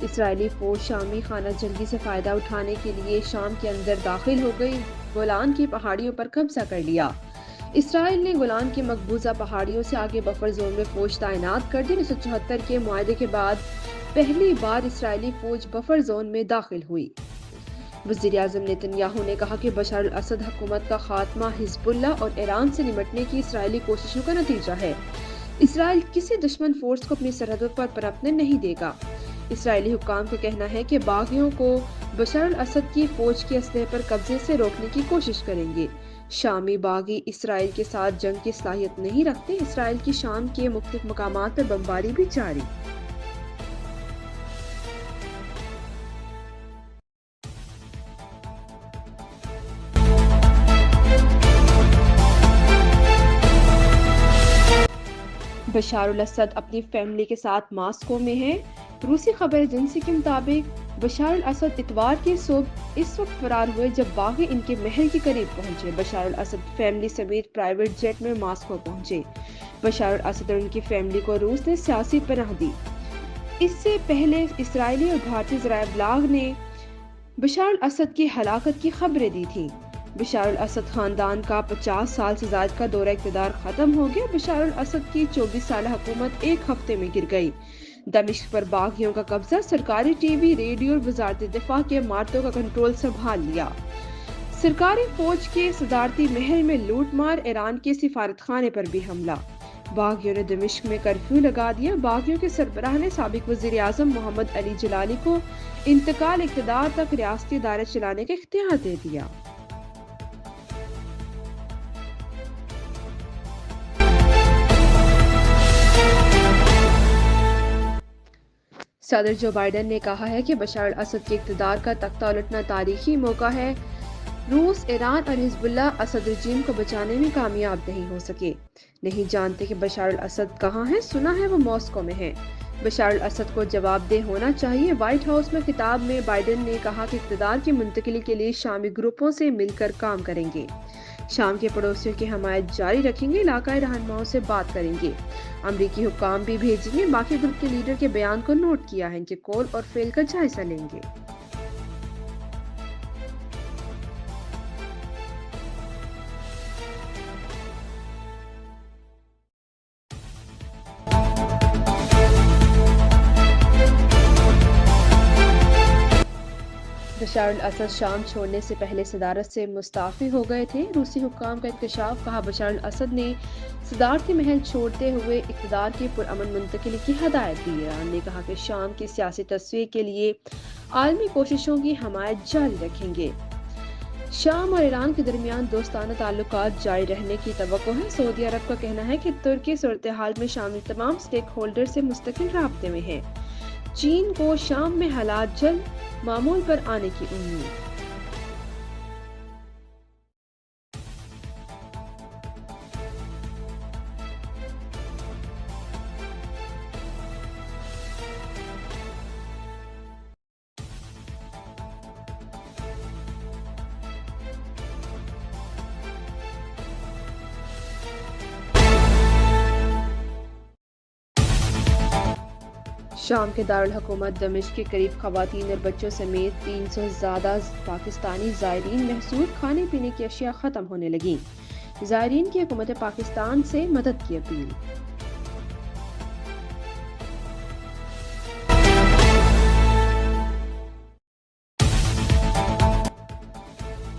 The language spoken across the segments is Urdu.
اسرائیلی فوج شامی خانہ جنگی سے فائدہ اٹھانے کے لیے شام کے اندر داخل ہو گئی، گولان کی پہاڑیوں پر قبضہ کر لیا۔ اسرائیل نے گولان کی مقبوضہ پہاڑیوں سے آگے بفر زون میں فوج تعینات کر دی۔ 1974 کے معاہدے کے بعد پہلی بار اسرائیلی فوج بفر زون میں داخل ہوئی۔ وزیر اعظم نیتن یاہو نے کہا کہ بشار الاسد حکومت کا خاتمہ حزب اللہ اور ایران سے نمٹنے کی اسرائیلی کوششوں کا نتیجہ ہے۔ اسرائیل کسی دشمن فورس کو اپنی سرحدوں پر پنپنے نہیں دے گا۔ اسرائیلی حکام کا کہنا ہے کہ باغیوں کو بشار الاسد کی فوج کے اسلحے پر قبضے سے روکنے کی کوشش کریں گے۔ شامی باغی اسرائیل کے ساتھ جنگ کی صلاحیت نہیں رکھتے۔ اسرائیل کی شام کے مختلف مقامات پر بمباری بھی جاری۔ بشار الاسد اپنی فیملی کے ساتھ ماسکو میں ہیں۔ روسی خبر ایجنسی کے مطابق بشار الاسد اتوار کی صبح اس وقت فرار ہوئے جب باغی ان کے محل کے قریب پہنچے۔ بشار الاسد فیملی سمیت پرائیویٹ جیٹ میں ماسکو پہنچے۔ بشار الاسد اور ان کی فیملی کو روس نے سیاسی پناہ دی۔ اس سے پہلے اسرائیلی اور بھارتی ذرائع ابلاغ نے بشار الاسد کی ہلاکت کی خبریں دی تھیں۔ بشار الاسد خاندان کا 50 سال سے زائد کا دورہ اقتدار ختم ہو گیا۔ بشار الاسد کی 24 سالہ حکومت ایک ہفتے میں گر گئی۔ دمشق پر باغیوں کا قبضہ، سرکاری ٹی وی، ریڈیو اور وزارت دفاع کے عمارتوں کا کنٹرول سنبھال لیا۔ سرکاری فوج کے صدارتی محل میں لوٹ مار، ایران کے سفارت خانے پر بھی حملہ۔ باغیوں نے دمشق میں کرفیو لگا دیا۔ باغیوں کے سربراہ نے سابق وزیر اعظم محمد علی جلالی کو انتقال اقتدار تک ریاستی ادارے چلانے کا اختیار دے دیا۔ صدر جو بائیڈن نے کہا ہے کہ بشار الاسد کے اقتدار کا تختہ الٹنا تاریخی موقع ہے۔ روس، ایران اور حزب اللہ اسد رجیم کو بچانے میں کامیاب نہیں ہو سکے۔ نہیں جانتے کہ بشار الاسد کہاں ہے، سنا ہے وہ ماسکو میں ہے۔ بشار الاسد کو جواب دہ ہونا چاہیے۔ وائٹ ہاؤس میں خطاب میں بائیڈن نے کہا کہ اقتدار کی منتقلی کے لیے شامی گروپوں سے مل کر کام کریں گے، شام کے پڑوسیوں کی حمایت جاری رکھیں گے، علاقائی رہنماؤں سے بات کریں گے، امریکی حکام بھی بھیجیں گے۔ باقی گروپ کے لیڈر کے بیان کو نوٹ کیا ہے، ان کے قول اور فعل کا جائزہ لیں گے۔ بشار الاسد شام چھوڑنے سے پہلے صدارت سے مستعفی ہو گئے تھے۔ روسی حکام کا انکشاف، کہا بشار الاسد نے صدارتی محل چھوڑتے ہوئے اقتدار کی پرامن منتقلی کی ہدایت دی۔ ایران نے کہا کہ شام کی سیاسی تصفیہ کے لیے عالمی کوششوں کی حمایت جاری رکھیں گے۔ شام اور ایران کے درمیان دوستانہ تعلقات جاری رہنے کی توقع ہے۔ سعودی عرب کا کہنا ہے کہ ترکی صورتحال میں شامل تمام سٹیک ہولڈر سے مستقل رابطے میں ہے۔ چین کو شام میں حالات جلد معمول پر آنے کی امید۔ شام کے دارالحکومت دمشق کے قریب خواتین اور بچوں سمیت 300 سے زیادہ پاکستانی زائرین محصول کھانے پینے کی اشیاء ختم ہونے لگیں۔ زائرین کی حکومت پاکستان سے مدد کی اپیل۔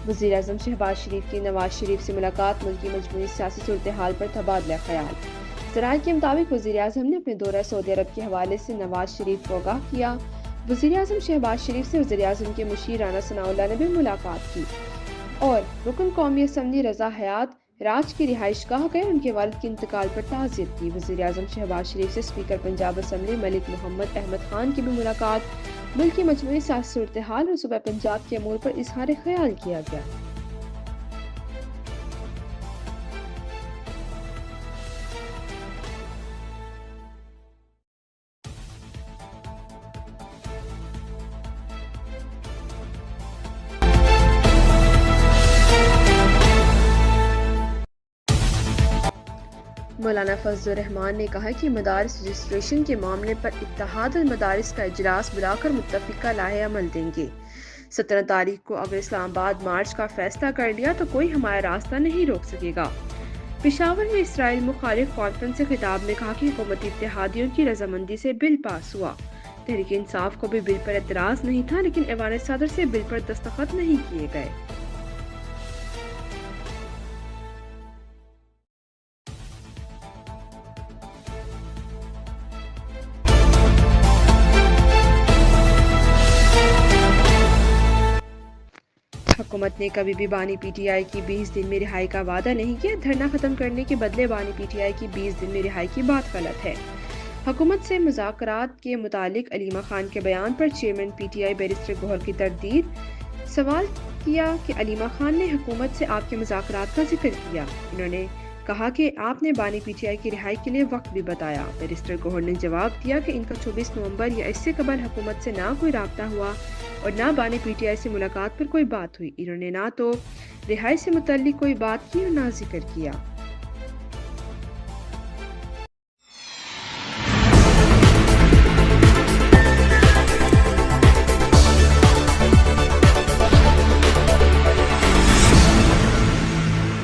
وزیر اعظم شہباز شریف کی نواز شریف سے ملاقات، ملکی مجموعی سیاسی صورتحال پر تبادلہ خیال۔ ذرائع کے مطابق وزیر اعظم نے اپنے دورہ سعودی عرب کے حوالے سے نواز شریف کو آگاہ کیا۔ وزیر اعظم شہباز شریف سے وزیر اعظم کے مشیر رانا ثناء اللہ نے بھی ملاقات کی اور رکن قومی اسمبلی رضا حیات راج کی رہائش گاہ گئے، ان کے والد کے انتقال پر تعزیت کی۔ وزیر اعظم شہباز شریف سے اسپیکر پنجاب اسمبلی ملک محمد احمد خان کی بھی ملاقات، ملک کی مجموعی سیاسی صورتحال اور صوبہ پنجاب کے امور پر اظہار خیال کیا گیا۔ مولانا فضل الرحمان نے کہا کہ مدارس رجسٹریشن کے معاملے پر اتحاد المدارس کا اجلاس بلا کر متفقہ لائحہ عمل دیں گے۔ 17 تاریخ کو اگر اسلام آباد مارچ کا فیصلہ کر لیا تو کوئی ہمارا راستہ نہیں روک سکے گا۔ پشاور میں اسرائیل مخالف کانفرنس سے خطاب میں کہا کہ حکومتی اتحادیوں کی رضامندی سے بل پاس ہوا۔ تحریک انصاف کو بھی بل پر اعتراض نہیں تھا، لیکن ایوان صدر سے بل پر دستخط نہیں کیے گئے۔ حکومت نے کبھی بھی بانی پی ٹی آئی کی 20 دن میں رہائی کا وعدہ نہیں کیا۔ دھرنا ختم کرنے کے بدلے بانی پی ٹی آئی کی 20 دن میں رہائی کی بات غلط ہے۔ حکومت سے مذاکرات کے متعلق علیمہ خان کے بیان پر chairman P T I barrister Gohar کی تردید۔ سوال کیا کہ علیمہ خان نے حکومت سے آپ کے مذاکرات کا ذکر کیا۔ انہوں نے کہا کہ آپ نے بانی پی ٹی آئی کی رہائی کے لیے وقت بھی بتایا۔ بیرسٹر گوہر نے جواب دیا کہ ان کا 24 نومبر یا اس سے قبل حکومت سے نہ کوئی رابطہ ہوا اور نہ بانی پی ٹی آئی سے ملاقات پر کوئی بات ہوئی۔ انہوں نے نہ تو رہائی سے متعلق کوئی بات کی اور نہ ذکر کیا۔